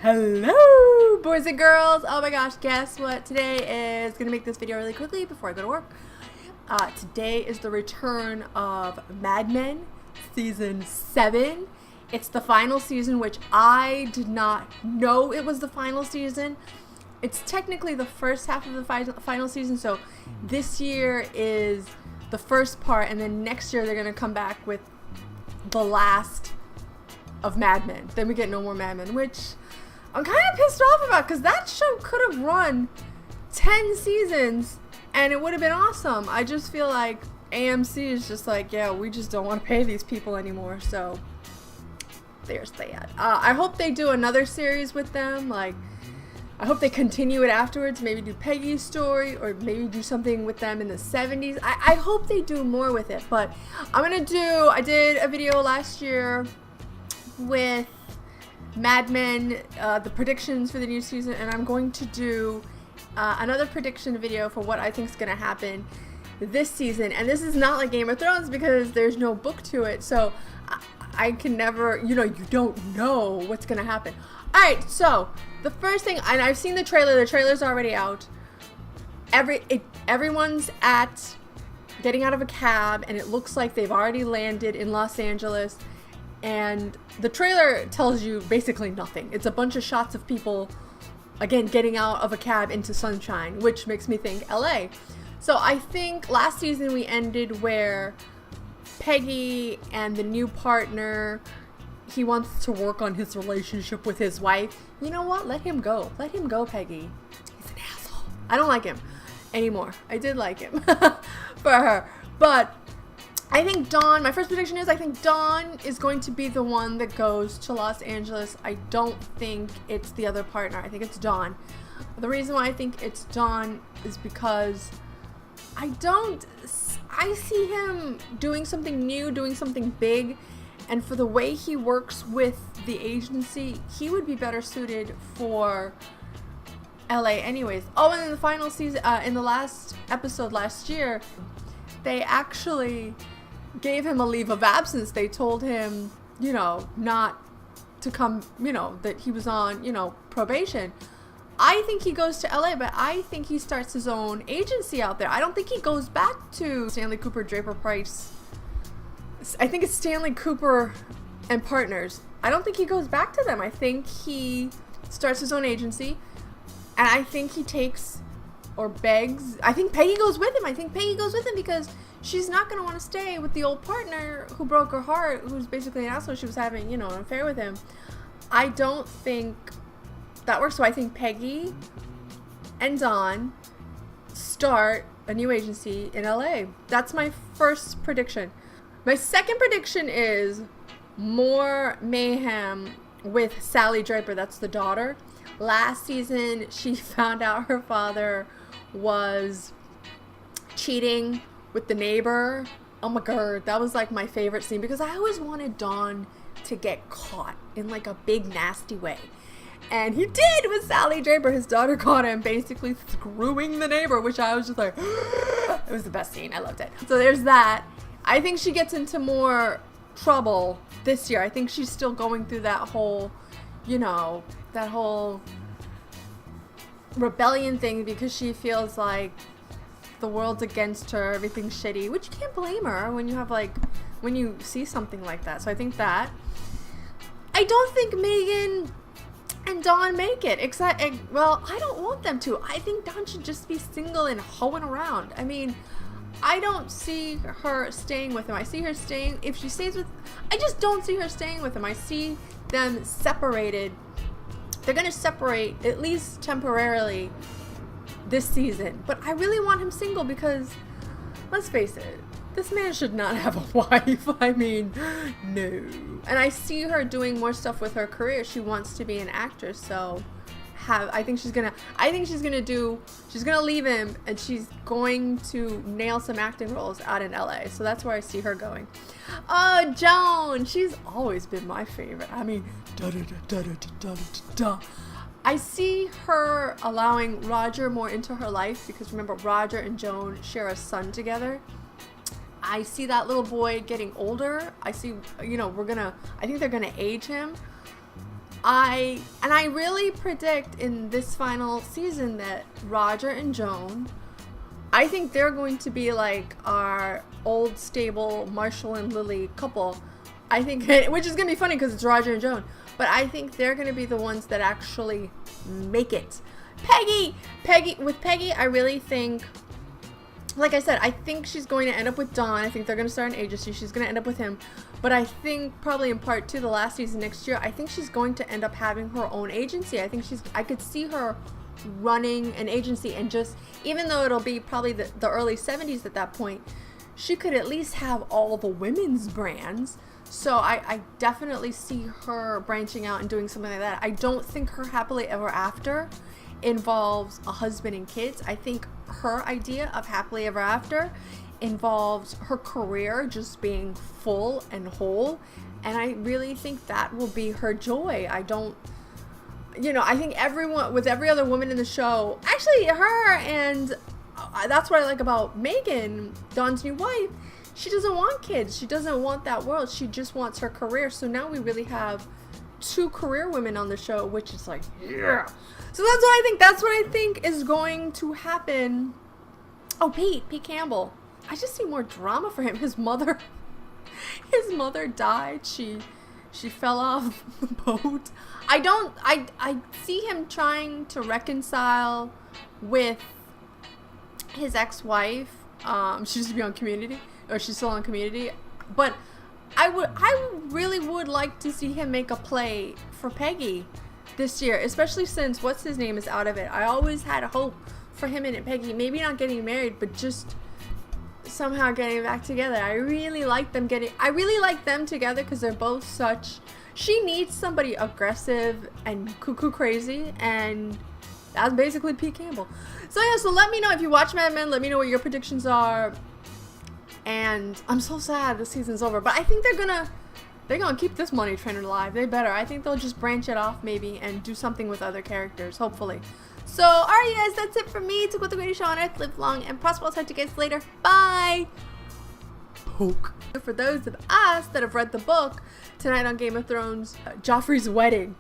Hello, boys and girls. Oh my gosh, guess what? Today is gonna make this video really quickly before I go to work. Today is the return of Mad Men season 7. It's the final season, which I did not know it was the final season. It's technically the first half of the final season, so this year is the first part, and then next year they're gonna come back with the last of Mad Men. Then we get no more Mad Men, which I'm kind of pissed off about, because that show could have run 10 seasons and it would have been awesome. I just feel like AMC is just like, yeah, we just don't want to pay these people anymore. So there's that. I hope they do another series with them. Like, I hope they continue it afterwards. Maybe do Peggy's story, or maybe do something with them in the 70s. I hope they do more with it. But I did a video last year with Mad Men, the predictions for the new season, and I'm going to do another prediction video for what I think is going to happen this season. And this is not like Game of Thrones because there's no book to it, so I can never, you don't know what's going to happen. Alright, so the first thing, and I've seen the trailer's already out. Everyone's getting out of a cab, and it looks like they've already landed in Los Angeles. And the trailer tells you basically nothing. It's a bunch of shots of people, again, getting out of a cab into sunshine, which makes me think LA. So I think last season we ended where Peggy and the new partner, he wants to work on his relationship with his wife. You know what? Let him go. Let him go, Peggy. He's an asshole. I don't like him anymore. I did like him for her. But I think Dawn, my first prediction is I think Dawn is going to be the one that goes to Los Angeles. I don't think it's the other partner. I think it's Dawn. The reason why I think it's Dawn is because I see him doing something new, doing something big, and for the way he works with the agency, he would be better suited for LA anyways. Oh, and in the final season, in the last episode last year, they actually gave him a leave of absence. They told him, not to come, that he was on, probation. I think he goes to LA, but I think he starts his own agency out there. I don't think he goes back to Stanley Cooper, Draper Price. I think it's Stanley Cooper and Partners. I don't think he goes back to them. I think he starts his own agency, and I think he takes or begs. I think Peggy goes with him. I think Peggy goes with him because she's not going to want to stay with the old partner who broke her heart, who's basically an asshole. She was having, an affair with him. I don't think that works. So I think Peggy and Dawn start a new agency in LA. That's my first prediction. My second prediction is more mayhem with Sally Draper. That's the daughter. Last season, she found out her father was cheating with the neighbor. Oh my god, that was like my favorite scene because I always wanted Dawn to get caught in like a big nasty way. And he did with Sally Draper. His daughter caught him basically screwing the neighbor, which I was just like, it was the best scene. I loved it. So there's that. I think she gets into more trouble this year. I think she's still going through that whole, that whole rebellion thing because she feels like the world's against her, everything's shitty, which you can't blame her when you see something like that. So I think that. I don't think Megan and Dawn make it, except, well, I don't want them to. I think Dawn should just be single and hoeing around. I mean, I don't see her staying with him. I see her staying, if she stays with, I just don't see her staying with him. I see them separated. They're going to separate, at least temporarily, this season. But I really want him single because, let's face it, this man should not have a wife. I mean, no. And I see her doing more stuff with her career. She wants to be an actress, so she's gonna leave him, and she's going to nail some acting roles out in LA. So that's where I see her going. Joan, she's always been my favorite. I mean, I see her allowing Roger more into her life because remember, Roger and Joan share a son together. I see that little boy getting older. I see, I think they're gonna age him. I really predict in this final season that Roger and Joan, I think they're going to be like our old stable Marshall and Lily couple. I think, which is going to be funny because it's Roger and Joan, but I think they're going to be the ones that actually make it. With Peggy, I really think, like I said, I think she's going to end up with Don. I think they're going to start an agency. She's going to end up with him. But I think probably in part 2, the last season next year, I think she's going to end up having her own agency. I could see her running an agency and just, even though it'll be probably the early 70s at that point, she could at least have all the women's brands. So I definitely see her branching out and doing something like that. I don't think her happily ever after involves a husband and kids. I think her idea of happily ever after involves her career just being full and whole, and I really think that will be her joy. I think everyone, with every other woman in the show, actually her, and that's what I like about Megan, Dawn's new wife, she doesn't want kids, she doesn't want that world, she just wants her career. So now we really have 2 career women on the show, which is like, yeah. So that's what I think is going to happen. Oh, Pete Campbell. I just see more drama for him. His mother died. She fell off the boat. I see him trying to reconcile with his ex-wife. She used to be on Community, or she's still on Community. But I really would like to see him make a play for Peggy this year, especially since what's his name is out of it. I always had a hope for him and Peggy, maybe not getting married, but just somehow getting back together. I really like them together because they're both such, she needs somebody aggressive and cuckoo crazy, and that's basically Pete Campbell. So yeah, so let me know if you watch Mad Men, let me know what your predictions are. And I'm so sad the season's over, but I think they're gonna keep this money train alive. They better. I think they'll just branch it off maybe and do something with other characters, hopefully. So, alright you guys, that's it for me. Took with the greatest show on earth. Live long and prosper. I'll talk to you guys later. Bye! Poke. For those of us that have read the book, tonight on Game of Thrones, Joffrey's wedding.